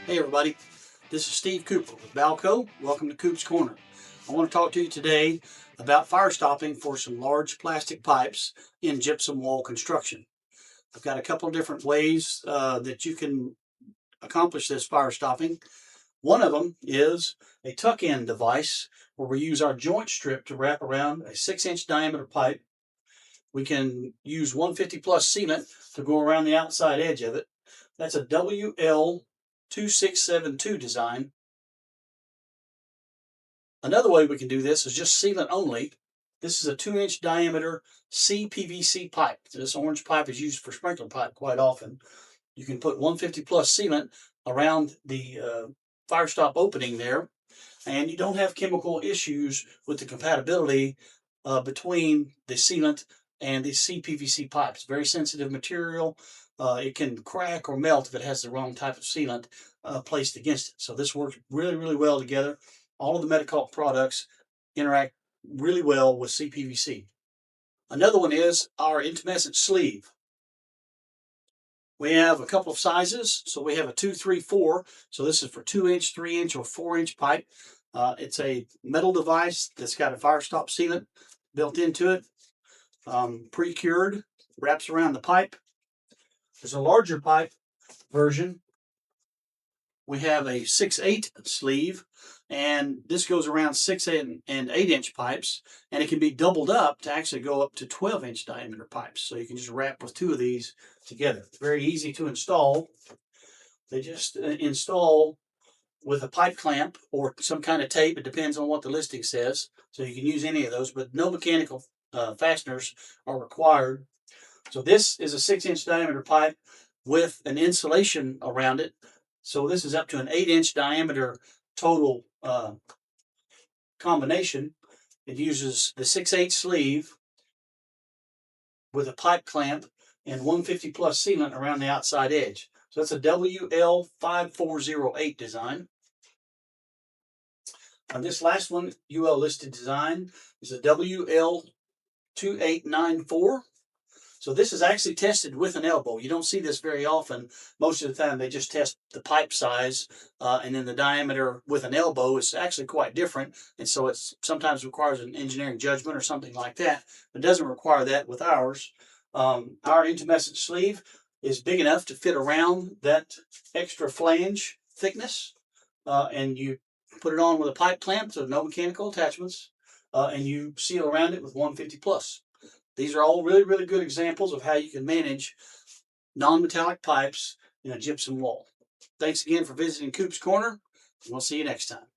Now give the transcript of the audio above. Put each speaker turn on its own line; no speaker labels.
Hey everybody, this is Steve Cooper with Balco. Welcome to Coop's Corner. I want to talk to you today about fire stopping for some large plastic pipes in gypsum wall construction. I've got a couple of different ways that you can accomplish this fire stopping. One of them is a tuck-in device where we use our joint strip to wrap around a 6-inch diameter pipe. We can use 150 plus sealant to go around the outside edge of it. That's a WL2672 design. Another way we can do this is just sealant only. This is a 2-inch diameter CPVC pipe. This orange pipe is used for sprinkler pipe quite often. You can put 150 plus sealant around the fire stop opening there, and you don't have chemical issues with the compatibility between the sealant and the CPVC pipes. Very sensitive material. It can crack or melt if it has the wrong type of sealant placed against it. So this works really, really well together. All of the MetaCaulk products interact really well with CPVC. Another one is our intumescent sleeve. We have a couple of sizes. So we have a 2, 3, 4. So this is for 2-inch, 3-inch, or 4-inch pipe. It's a metal device that's got a fire stop sealant built into it, pre-cured, wraps around the pipe. There's a larger pipe version. We have a 6/8 sleeve, and this goes around 6 and 8-inch pipes, and it can be doubled up to actually go up to 12-inch diameter pipes. So you can just wrap with 2 of these together. Very easy to install. They just install with a pipe clamp or some kind of tape. It depends on what the listing says. So you can use any of those, but no mechanical fasteners are required. So this is a 6-inch diameter pipe with an insulation around it. So this is up to an 8-inch diameter total combination. It uses the 6/8 sleeve with a pipe clamp and 150 plus sealant around the outside edge. So that's a WL5408 design. This last one, UL listed design, is a WL2894. So this is actually tested with an elbow. You don't see this very often. Most of the time they just test the pipe size and then the diameter with an elbow is actually quite different. And so it sometimes requires an engineering judgment or something like that. But it doesn't require that with ours. Our intumescent sleeve is big enough to fit around that extra flange thickness. And you put it on with a pipe clamp, so no mechanical attachments. And you seal around it with 150 plus. These are all really, really good examples of how you can manage non-metallic pipes in a gypsum wall. Thanks again for visiting Coop's Corner, and we'll see you next time.